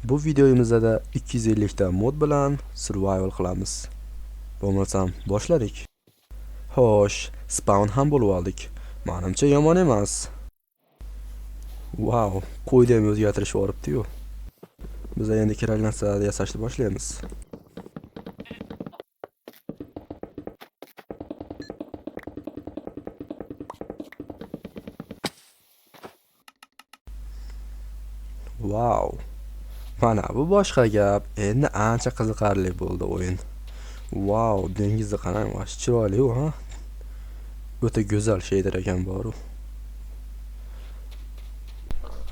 Bu videomizda 250 ta mod bilan survival qilamiz. Bo'lmasam boshladik. Xo'sh, spawn ham bo'lib oldik. Menimcha yomon emas. Wow, qo'yni ham o'zgartirishib yuboribdi-yu. Biz endi kerakli narsalarni yasashni boshlaymiz. Wow. Mana bu boshqa gap. Endi ancha qiziqarli bo'ldi o'yin. Wow, dengizni qarang, vaqt chiroyli-ku, ha? O'ta go'zal shader ekan bor-u.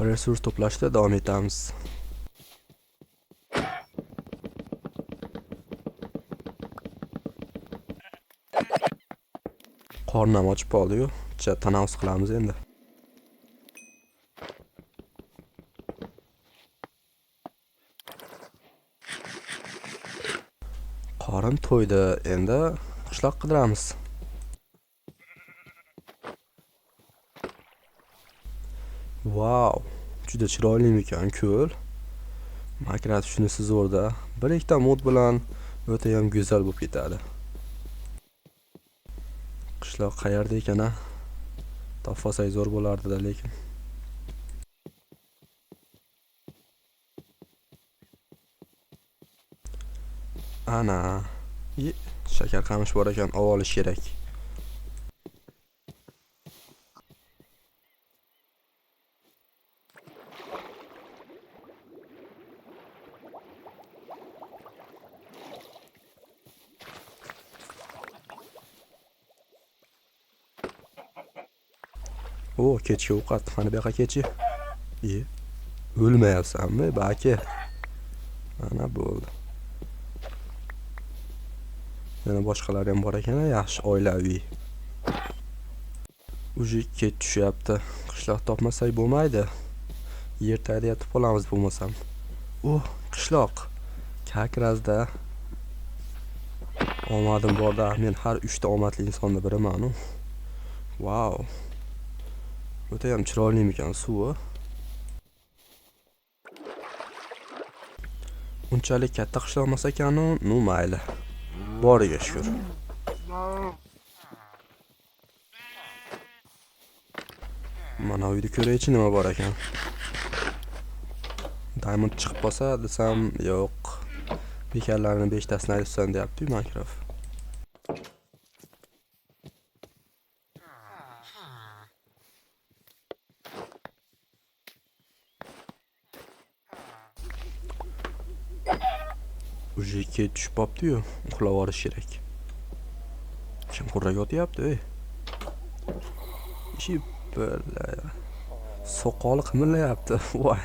Resurs to'plashda davom etamiz. Qornim ochib qoldi-yu. Tanaffus qilamiz endi. Qorin to'ydi, endi qishloq qidiramiz. Wow, juda chiroyli ekan ko'l. Minecraft shunisi zo'rda. Bir ikkita mod bilan o'ta ham go'zal bo'lib ketadi. Qishloq qayerda ekan-a? Topfasak zo'r bo'lardi-da, lekin. Ana, shakar qamish bor ekan, olish kerak. O, kechki ovqat. Mana bu yoqqa kechi. O'lmayapsanmi, baki? Mana bo'ldi. Yana boshqalar ham bor ekan, yaxshi oilaviy. Uji kech tushyapti. Qishloq topmasak bo'lmaydi. Yer tagida yotib qolamiz bo'lmasam. Qishloq. Kakrazda. Omadim borda, men har 3 ta omadli insonning biriman-u. Wow. O'ta ham chiroyli ekan suvi. Unchalik katta qishloq emas ekan-u, nu mayli. Boriga shukr. Mana uyda ko'raychi nima bor ekan. Diamond chiqib qolsa desam, yo'q. Bekarlarning 5 tasini aytsan deyapti Minecraft. Ujikka tushib qopti-yu, uxlab olish kerak. Kim qurraga o'tyapti, ey? Shipla. Soqoli qimirlayapti. Voy.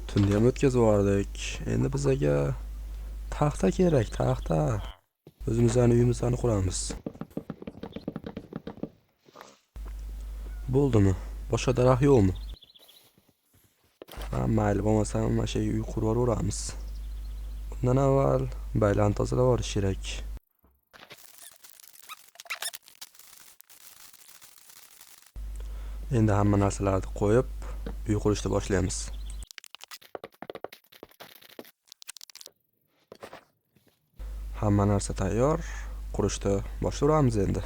Tunda ham o'tkazib yubordik. Endi bizga taxta kerak, taxta. O'zimizning uyimizni quramiz. Bo'ldimi? Boshqa daraxt yo'qmi? Mayli, bo'lmasa mana shu uy qurib yuboramiz. Undan avval baylarni tozalab olish kerak. Endi hamma narsalarni qo'yib, uy qurishni boshlaymiz. Hamma narsa tayyor. Qurishni boshlaymiz endi.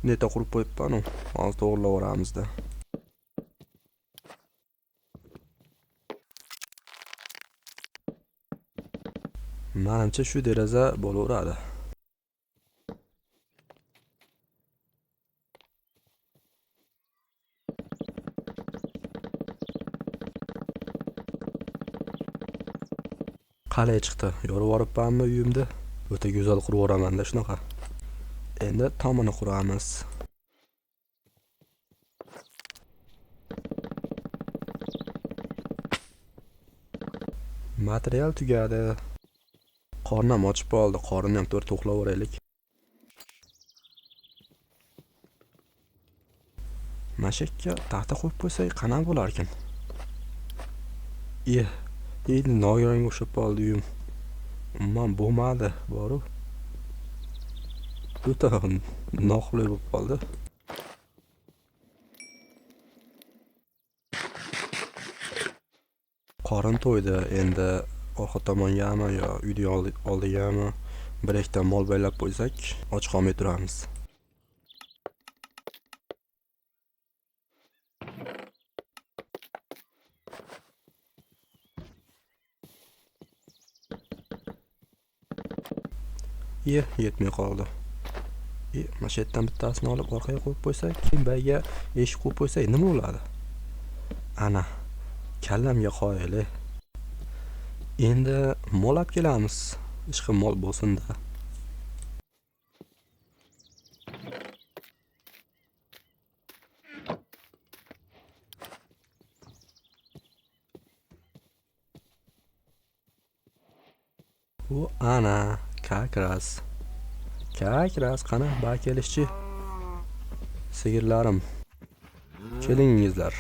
Neta qurib qo'yibman-u. Hozir to'g'rilab yuboramiz-da. Menimcha shu deraza bo'laveradi. Qalay chiqdi. Yorib yuboribmanmi uyimda? O'ta go'zal qurib yuboraman-da shunaqa. Endi tomini quramiz. Material tugadi. Qornim ochib qoldi. Qorinni ham to'rt to'xlab o'raylik. Mashakka taxta qo'yib qo'ysak qanaqa bo'lar ekan? Endi nogironga o'xshab qoldi uyim. Umuman bo'lmadi, boru. O'ta noqulay bo'lib qoldi. Qorin to'ydi, endi orqa tomongami yo uyning oldigami bir ikkita mol baylab qo'ysak, och qolmay turamiz. Yetmay qoldi. Mana shu yerdan bittasini olib orqaga qo'yib qo'ysak, keyin bayga eshik qo'yib qo'ysak nima bo'ladi? Ana, kallamga qoyil. Endi mol olib kelamiz. Ishqi mol bo'lsin-da. U ana, kakras. Qani ba kelishchi. Sigirlarim. Kelingizlar.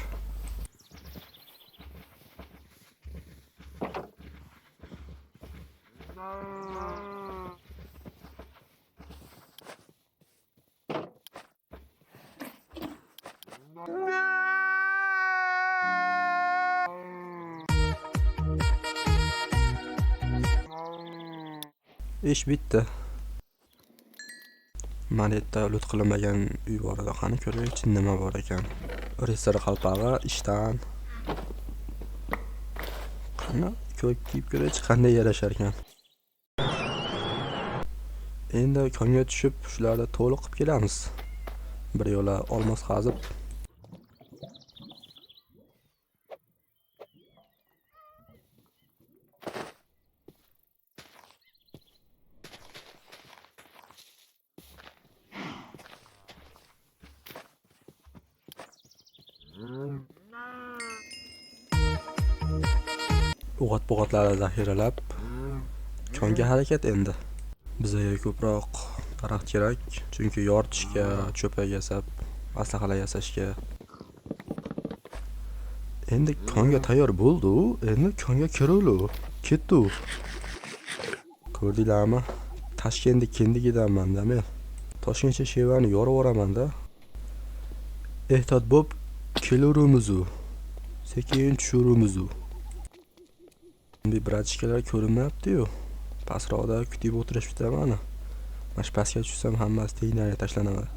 Ish bitdi. Mana yerda lut qilinmagan uy bor edi. Qani ko'raylik, nima bor ekan. Ritsar qalpog'i ishdan. Qani ko'p kiyib ko'raylik, qanday yarashar ekan. Endi konga tushib, shularni to'liq qilib kelamiz. Bir yo'la olmos qazib. O'g'at-bo'g'atlarni zaxiralab, konga harakat endi. Bizga ko'proq daraxt kerak, chunki yoritishga, cho'pak yasab, aslahalar yasashga. Endi konga tayyor bo'ldi, endi konga kiraylik. Ketdi. Ko'rdinglarmi? Toshkentda kendigidanman-da men. Toshkentcha shevani yorib yuboraman-da. Ehtiyot bo'p kelurimiz. Sekin tushurimiz. Bratishkalar ko'rinmayapti-yu. Pastroqda kutib o'tirishibdi mana. Mana shu pastga tushsam hammasi tegnariga tashlanaman.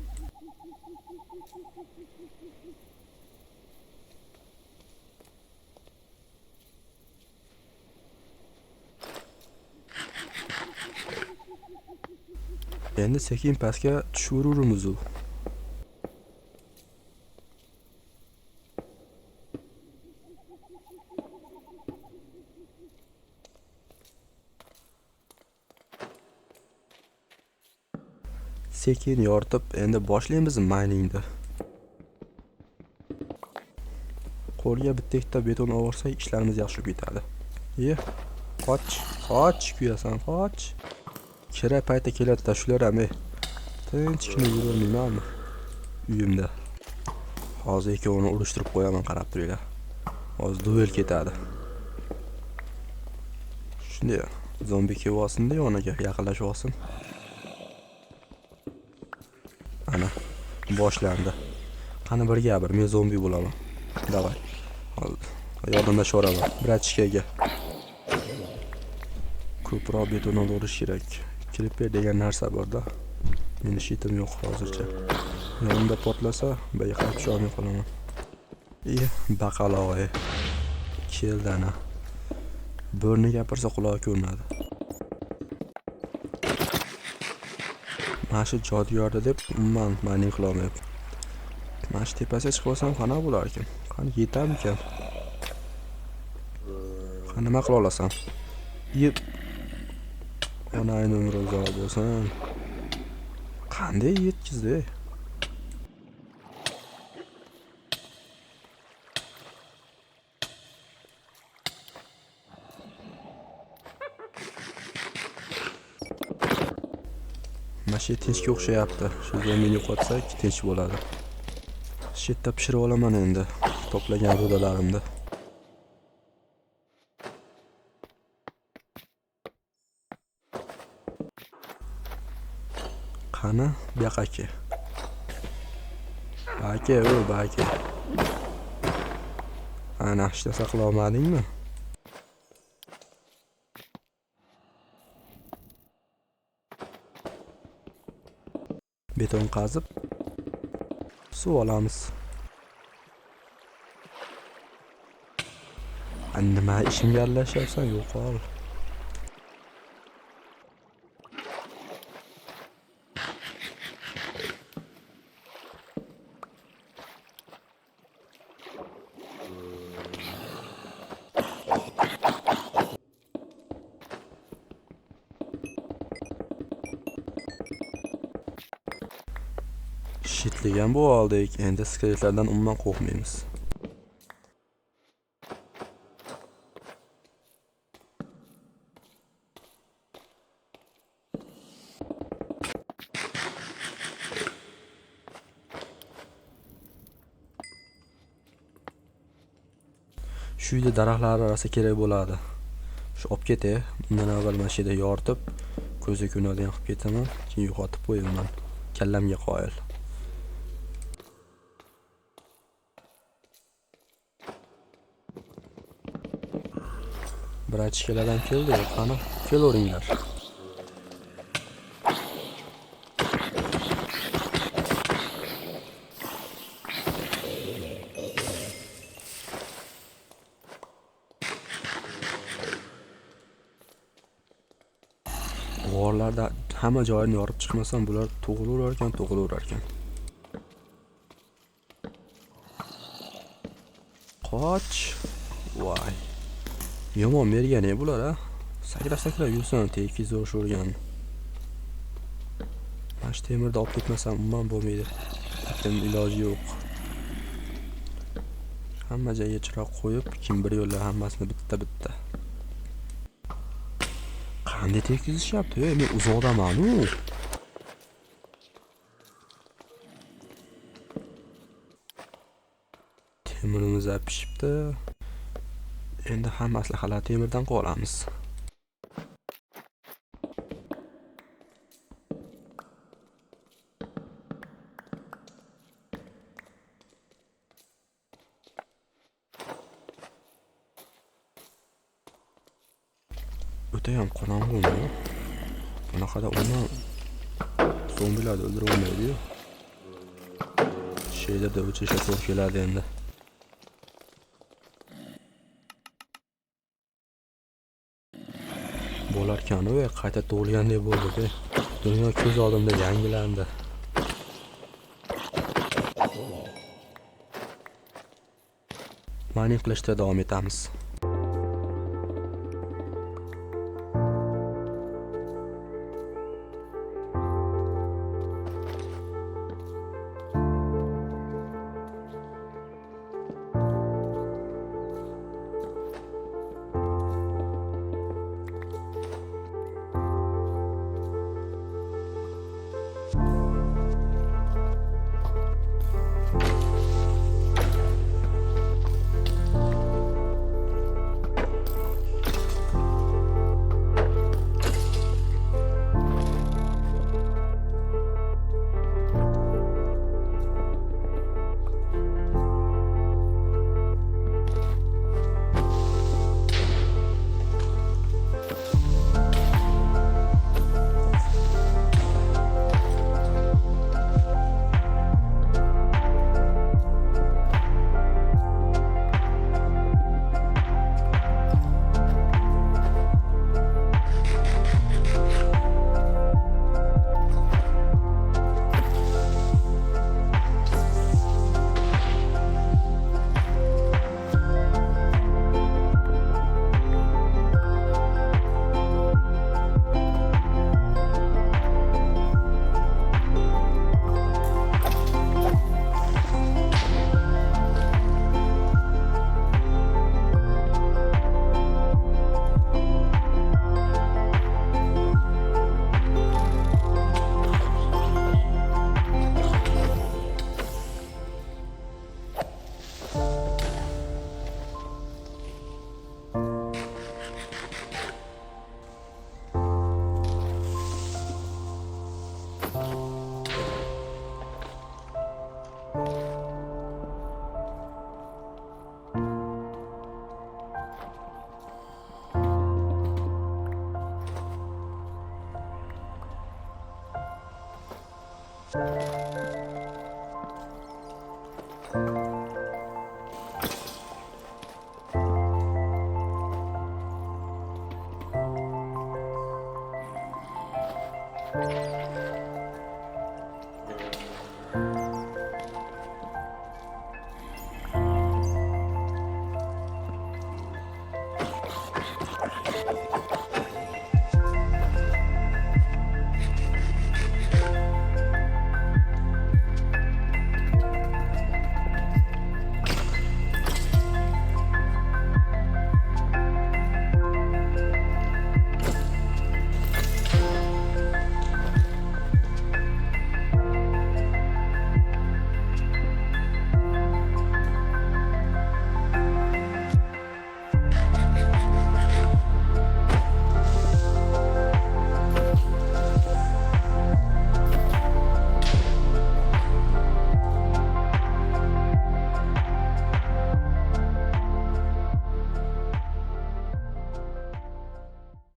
Endi sekin pastga tushurimiz. Sekin yoritib, endi boshlaymiz miningni. Qo'lga bitta beton olsak, ishlarimiz yaxshi ketadi. Qoch, kuyasan, qoch. Kira payti keladi-da, shular ham tinchgina yuravermaymanmi uyimda. Hozir ikkovini urishtirib qo'yaman, qarab turinglar. Hozir duel ketadi. Shunday zombi kelib olsin-da, yoniga yaqinlashib olsin. Ana, boshlandi. Qani birga bir, men zombi bo'laman. Davay. Yordamlashaman. Bratishkaga. Ko'proq beton olish kerak. Kliper degan narsa bor-da. Meni shitim yo'q hozircha. Yonimda portlasa, bayqab tusha olmay qolaman. Baqaloq. Keldi ana. Bo'rni gapirsa quloq ko'rinadi. Mana shu joduyorda deb umuman mining qila olmayapti. Mana shu tepasiga chiqib olsam qanaqa bo'lar ekan? Qani yetarmikan? Qani nima qila olasan? Onang umri uzoq bo'lsin. Qanday yetkizdi? Mana shu tinchga o'xshayapti. Shu zombini yo'qotsak tinch bo'ladi. Shu yerda pishirib olaman endi to'plagan rudalarimni. Qani, bu yoqqa aka. Baka. Ana ishda saqlay olmadingmi? Beton qazib suv olamiz. Nima ishimga aralashyapsan? Yo'qol. Shitligan bu oldik. Endi skeletlardan umuman qo'rqmaymiz. Shu yerda daraxtlar orasida kerak bo'ladi. Shu olib ketay. Bundan avval mana shu yerda yoritib, ko'zga ko'rinadigan qilib ketaman, keyin yo'qotib qo'yaman. Kallamga qoyil. Bir achkalardan keldi, qani, kelaveringlar. G'orlarda hamma joyini yorib chiqmasam, bular tug'ilaverar ekan. Qoch. Voy. Yomon mergan bular, ha? Sakrab yursan, tekiz urishgan. Mana temirda olib ketmasam umuman bo'lmaydi. Lekin iloji yo'q. Hamma joyga chiroq qo'yib, kim bir yo'llar hammasini bitta. Qanday tekizishyapti? Men uzoqdaman-ku. Temirimiz pishibdi. Endi hamma aslahalar temirdan qolamiz. O'tayam qorong'umi? Bunaqada uni zombilarni o'ldirib olmaydi-yu. Sheylarda o'chirishga to'g'ri keladi endi. Bo'larkan-ku, qayta tug'ilgandek bo'ldi-ku. Dunyo ko'z oldimda yangilandi. Mining qilishda davom etamiz.